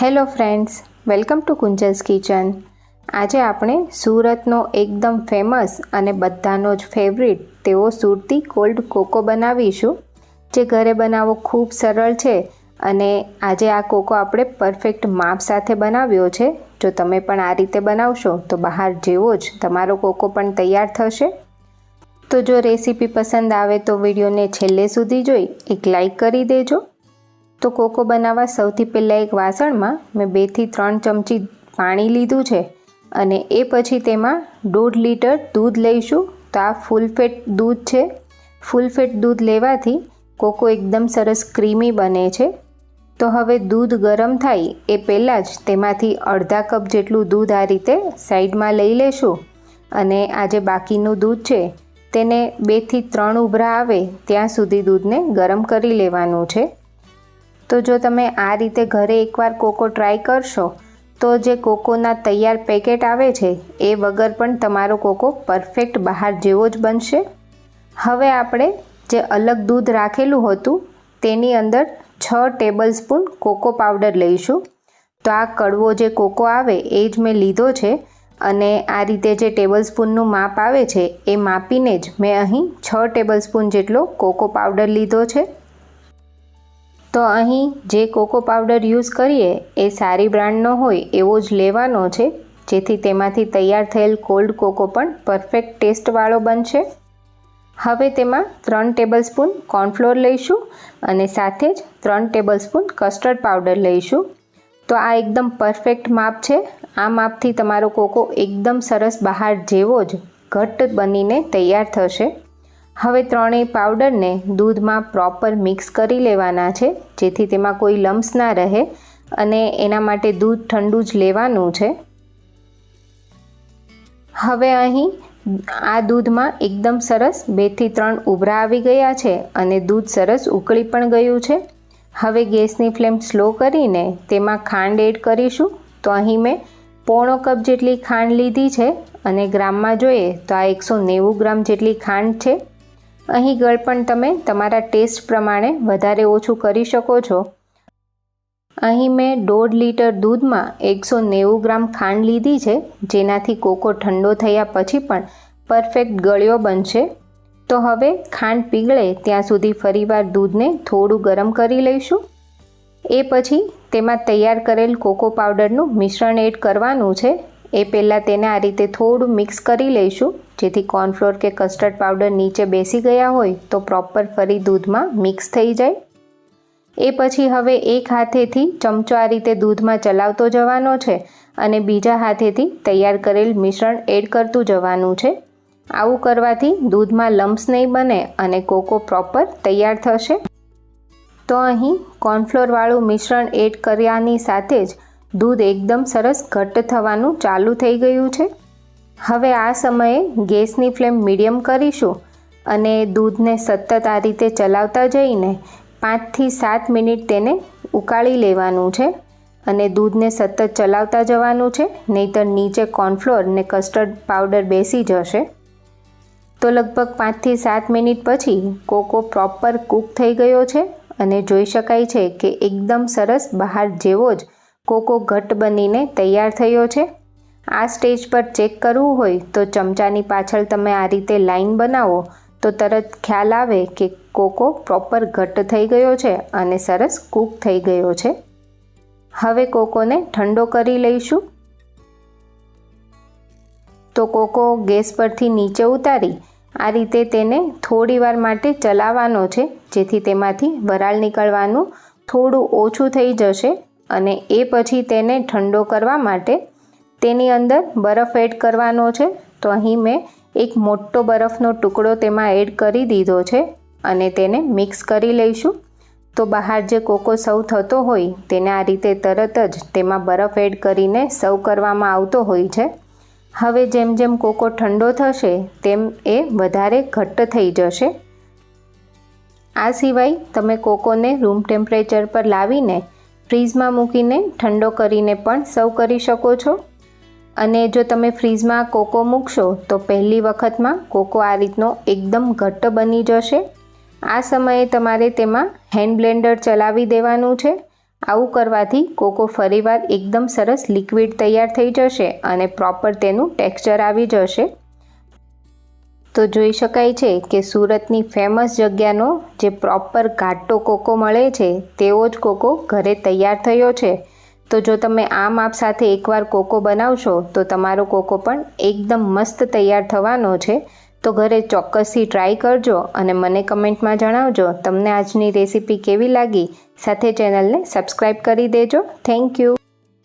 Hello friends, welcome to Kunjal's kitchen. આજે આપણે સુરતનો એકદમ ફેમસ અને બધાનો જ ફેવરિટ તેવો સુરતી કોલ્ડ કોકો બનાવીશું, જે ઘરે બનાવવો ખૂબ સરળ છે. અને આજે આ કોકો આપણે પરફેક્ટ માપ સાથે બનાવ્યો છે. જો તમે પણ આ રીતે બનાવશો તો બહાર જેવો જ તમારો કોકો પણ તૈયાર થશે. તો જો રેસીપી પસંદ આવે તો વિડીયોને છેલ્લે સુધી જોઈ એક લાઈક કરી દેજો. તો કોકો બનાવવા સૌથી પહેલાં એક વાસણમાં મેં 2 થી 3 ચમચી પાણી લીધું છે અને એ પછી તેમાં 1.5 લીટર દૂધ લઈશું. તો આ ફૂલ ફેટ દૂધ છે. ફૂલ ફેટ દૂધ લેવાથી કોકો એકદમ સરસ ક્રીમી બને છે. તો હવે દૂધ ગરમ થાય એ પહેલાં જ તેમાંથી અડધા કપ જેટલું દૂધ આ રીતે સાઈડમાં લઈ લેશું અને આ જે બાકીનું દૂધ છે તેને 2 થી 3 ઉભરા આવે ત્યાં સુધી દૂધને ગરમ કરી લેવાનું છે. તો જો તમે આ રીતે ઘરે એકવાર કોકો ટ્રાય કરશો તો જે કોકોના તૈયાર પેકેટ આવે છે એ વગર પણ તમારો કોકો પરફેક્ટ બહાર જેવો જ બનશે. હવે આપણે જે અલગ દૂધ રાખેલું હતું તેની અંદર 6 ટેબલ સ્પૂન કોકો પાવડર લઈશું. તો આ કડવો જે કોકો આવે એ જ મેં લીધો છે અને આ રીતે જે ટેબલ સ્પૂનનું માપ આવે છે એ માપીને જ મેં અહીં 6 ટેબલ સ્પૂન જેટલો કોકો પાવડર લીધો છે. તો અહીં જે કોકો પાવડર યુઝ કરીએ એ સારી બ્રાન્ડનો હોય એવો જ લેવાનો છે, જેથી તેમાંથી તૈયાર થયેલ કોલ્ડ કોકો પણ પરફેક્ટ ટેસ્ટવાળો બનશે. હવે તેમાં 3 ટેબલ સ્પૂન કોર્નફ્લોર લઈશું અને સાથે જ 3 ટેબલ સ્પૂન કસ્ટર્ડ પાવડર લઈશું. તો આ એકદમ પરફેક્ટ માપ છે. આ માપથી તમારો કોકો એકદમ સરસ બહાર જેવો જ ઘટ્ટ બનીને તૈયાર થશે. હવે ત્રણેય પાવડરને દૂધમાં પ્રોપર મિક્સ કરી લેવાના છે, જેથી તેમાં કોઈ લમ્સ ના રહે અને એના માટે દૂધ ઠંડુ જ લેવાનું છે. હવે અહીં આ દૂધમાં એકદમ સરસ 2 થી 3 ઉભરા આવી ગયા છે અને દૂધ સરસ ઉકળી પણ ગયું છે. હવે ગેસની ફ્લેમ સ્લો કરીને તેમાં ખાંડ એડ કરીશું. તો અહીં મેં 1/4 કપ જેટલી ખાંડ લીધી છે અને ગ્રામમાં જોઈએ તો આ 190 ગ્રામ જેટલી ખાંડ છે. અહીં ગળપણ તમે તમારા ટેસ્ટ પ્રમાણે વધારે ઓછું કરી શકો છો. અહીં મેં 1.5 લીટર દૂધમાં 190 ગ્રામ ખાંડ લીધી છે, જેનાથી કોકો ઠંડો થયા પછી પણ પરફેક્ટ ગળ્યો બનશે. તો હવે ખાંડ પીગળે ત્યાં સુધી ફરીવાર દૂધને થોડું ગરમ કરી લઈશું. એ પછી તેમાં તૈયાર કરેલ કોકો પાવડરનું મિશ્રણ એડ કરવાનું છે. એ પહેલાં તેને આ રીતે થોડું મિક્સ કરી લઈશું, જેથી કોર્નફ્લોર કે કસ્ટર્ડ પાવડર નીચે બેસી ગયા હોય તો પ્રોપર ફરી દૂધમાં મિક્સ થઈ જાય. એ પછી હવે એક હાથેથી ચમચો આ રીતે દૂધમાં ચલાવતો જવાનો છે અને બીજા હાથેથી તૈયાર કરેલ મિશ્રણ એડ કરતું જવાનું છે. આવું કરવાથી દૂધમાં લમ્સ નહીં બને અને કોકો પ્રોપર તૈયાર થશે. તો અહીં કોર્નફ્લોરવાળું મિશ્રણ એડ કર્યાની સાથે જ દૂધ એકદમ સરસ ઘટ્ટ થવાનું ચાલુ થઈ ગયું છે. હવે આ સમયે ગેસની ફ્લેમ મીડિયમ કરીશું અને દૂધને સતત આ રીતે ચલાવતા જઈને 5 થી 7 મિનિટ તેને ઉકાળી લેવાનું છે અને દૂધને સતત ચલાવતા જવાનું છે, નહીંતર નીચે કોર્નફ્લોર ને કસ્ટર્ડ પાવડર બેસી જશે. તો લગભગ 5 થી 7 મિનિટ પછી કોકો પ્રોપર કૂક થઈ ગયો છે અને જોઈ શકાય છે કે એકદમ સરસ બહાર જેવો જ કોકો ઘટ્ટ બનીને તૈયાર થયો છે. આ સ્ટેજ પર ચેક કરવું હોય તો ચમચાની પાછળ તમે આ રીતે લાઈન બનાવો તો તરત ખ્યાલ આવે કે કોકો પ્રોપર ઘટ્ટ થઈ ગયો છે અને સરસ કૂક થઈ ગયો છે. હવે કોકોને ઠંડો કરી લઈશું. તો કોકો ગેસ પરથી નીચે ઉતારી આ રીતે તેને થોડીવાર માટે ચલાવવાનો છે, જેથી તેમાંથી વરાળ નીકળવાનું થોડું ઓછું થઈ જશે. અને એ પછી તેને ઠંડો કરવા માટે તેની અંદર બરફ એડ કરવાનો છે. તો અહીં મેં એક મોટો બરફનો ટુકડો તેમાં એડ કરી દીધો છે અને તેને મિક્સ કરી લઈશું. તો બહાર જે કોકો સર્વ થતો હોય તેને આ રીતે તરત જ તેમાં બરફ એડ કરીને સર્વ કરવામાં આવતો હોય છે. હવે જેમ જેમ કોકો ઠંડો થશે તેમ એ વધારે ઘટ્ટ થઈ જશે. આ સિવાય તમે કોકોને રૂમ ટેમ્પરેચર પર લાવીને ફ્રીઝમાં મૂકીને ઠંડો કરીને પણ સર્વ કરી શકો છો. અને જો તમે ફ્રીઝમાં કોકો મૂકશો તો પહેલી વખતમાં કોકો આ રીતનો એકદમ ઘટ્ટ બની જશે. આ સમયે તમારે તેમાં હેન્ડ બ્લેન્ડર ચલાવી દેવાનું છે આવું કરવાથી કોકો ફરીવાર એકદમ સરસ લિક્વિડ તૈયાર થઈ જશે અને પ્રોપર તેનું ટેક્સચર આવી જશે। તો જોઈ શકાય છે કે સુરતની ફેમસ જગ્યાનો જે પ્રોપર ઘાટો કોકો મળે છે તેવો જ કોકો ઘરે તૈયાર થયો છે। તો જો તમે આ માપ સાથે એકવાર કોકો બનાવશો તો તમારો કોકો પણ એકદમ મસ્ત તૈયાર થવાનો છે। તો ઘરે ચોક્કસથી ટ્રાય કરજો અને મને કમેન્ટમાં જણાવજો તમને આજની રેસીપી કેવી લાગી। સાથે ચેનલને સબસ્ક્રાઈબ કરી દેજો। Thank you.